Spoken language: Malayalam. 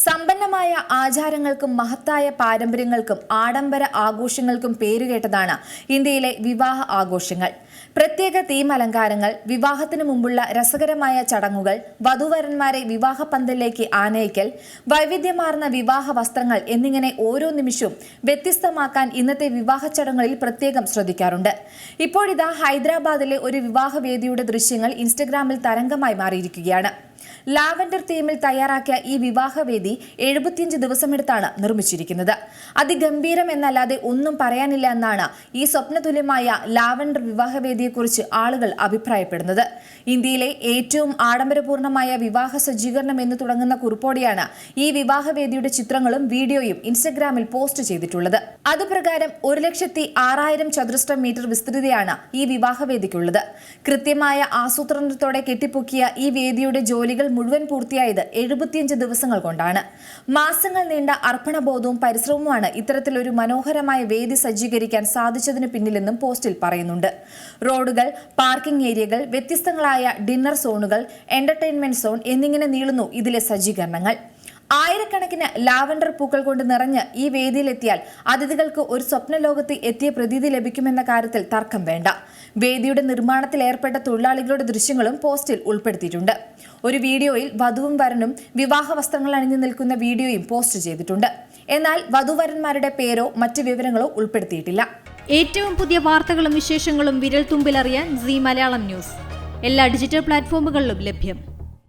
സമ്പന്നമായ ആചാരങ്ങൾക്കും മഹത്തായ പാരമ്പര്യങ്ങൾക്കും ആഡംബര ആഘോഷങ്ങൾക്കും പേരുകേട്ടതാണ് ഇന്ത്യയിലെ വിവാഹ ആഘോഷങ്ങൾ. പ്രത്യേക തീം അലങ്കാരങ്ങൾ, വിവാഹത്തിനു മുമ്പുള്ള രസകരമായ ചടങ്ങുകൾ, വധൂവരന്മാരെ വിവാഹ പന്തലിലേക്ക് ആനയിക്കൽ, വൈവിധ്യമാർന്ന വിവാഹ വസ്ത്രങ്ങൾ എന്നിങ്ങനെ ഓരോ നിമിഷവും വ്യത്യസ്തമാക്കാൻ ഇന്നത്തെ വിവാഹ ചടങ്ങുകളിൽ പ്രത്യേകം ശ്രദ്ധിക്കാറുണ്ട്. ഇപ്പോഴിതാ ഹൈദരാബാദിലെ ഒരു വിവാഹവേദിയുടെ ദൃശ്യങ്ങൾ ഇൻസ്റ്റഗ്രാമിൽ തരംഗമായി മാറിയിരിക്കുകയാണ്. ലാവൻഡർ തീമിൽ തയ്യാറാക്കിയ ഈ വിവാഹവേദി 75 ദിവസമെടുത്താണ് നിർമ്മിച്ചിരിക്കുന്നത്. അതിഗംഭീരം എന്നല്ലാതെ ഒന്നും പറയാനില്ല എന്നാണ് ഈ സ്വപ്നതുല്യമായ ലാവൻഡർ വിവാഹവേദിയെക്കുറിച്ച് ആളുകൾ അഭിപ്രായപ്പെടുന്നത്. ഇന്ത്യയിലെ ഏറ്റവും ആഡംബരപൂർണമായ വിവാഹ സജ്ജീകരണം എന്ന് തുടങ്ങുന്ന കുറിപ്പോടെയാണ് ഈ വിവാഹവേദിയുടെ ചിത്രങ്ങളും വീഡിയോയും ഇൻസ്റ്റഗ്രാമിൽ പോസ്റ്റ് ചെയ്തിട്ടുള്ളത്. അതുപ്രകാരം 1,06,000 ചതുരശ്ര മീറ്റർ വിസ്തൃതിയാണ് ഈ വിവാഹവേദിക്കുള്ളത്. കൃത്യമായ ആസൂത്രണത്തോടെ കെട്ടിപ്പൊക്കിയ ഈ വേദിയുടെ ജോലികൾ മുഴുവൻ പൂർത്തിയായത് 75 ദിവസങ്ങൾ കൊണ്ടാണ്. മാസങ്ങൾ നീണ്ട അർപ്പണബോധവും പരിശ്രമവുമാണ് ഇത്തരത്തിലൊരു മനോഹരമായ വേദി സജ്ജീകരിക്കാൻ സാധിച്ചതിന് പിന്നിലെന്നും പോസ്റ്റിൽ പറയുന്നുണ്ട്. റോഡുകൾ, പാർക്കിംഗ് ഏരിയകൾ, വ്യത്യസ്തങ്ങളായ ഡിന്നർ സോണുകൾ, എന്റർടൈൻമെന്റ് സോൺ എന്നിങ്ങനെ നീളുന്നു ഇതിലെ സജ്ജീകരണങ്ങൾ. ആയിരക്കണക്കിന് ലാവൻഡർ പൂക്കൾ കൊണ്ട് നിറഞ്ഞ് ഈ വേദിയിലെത്തിയാൽ അതിഥികൾക്ക് ഒരു സ്വപ്നലോകത്ത് എത്തിയ പ്രതീതി ലഭിക്കുമെന്ന കാര്യത്തിൽ തർക്കം വേണ്ട. വേദിയുടെ നിർമ്മാണത്തിൽ ഏർപ്പെട്ട തൊഴിലാളികളുടെ ദൃശ്യങ്ങളും പോസ്റ്റിൽ ഉൾപ്പെടുത്തിയിട്ടുണ്ട്. ഒരു വീഡിയോയിൽ വധുവും വരനും വിവാഹ വസ്ത്രങ്ങൾ അണിഞ്ഞു നിൽക്കുന്ന വീഡിയോയും പോസ്റ്റ് ചെയ്തിട്ടുണ്ട്. എന്നാൽ വധുവരന്മാരുടെ പേരോ മറ്റ് വിവരങ്ങളോ ഉൾപ്പെടുത്തിയിട്ടില്ല. ഏറ്റവും പുതിയ വാർത്തകളും വിശേഷങ്ങളും വിരൽ തുമ്പിലറിയാൻ സീ മലയാളം ന്യൂസ് എല്ലാ ഡിജിറ്റൽ പ്ലാറ്റ്ഫോമുകളിലും ലഭ്യം.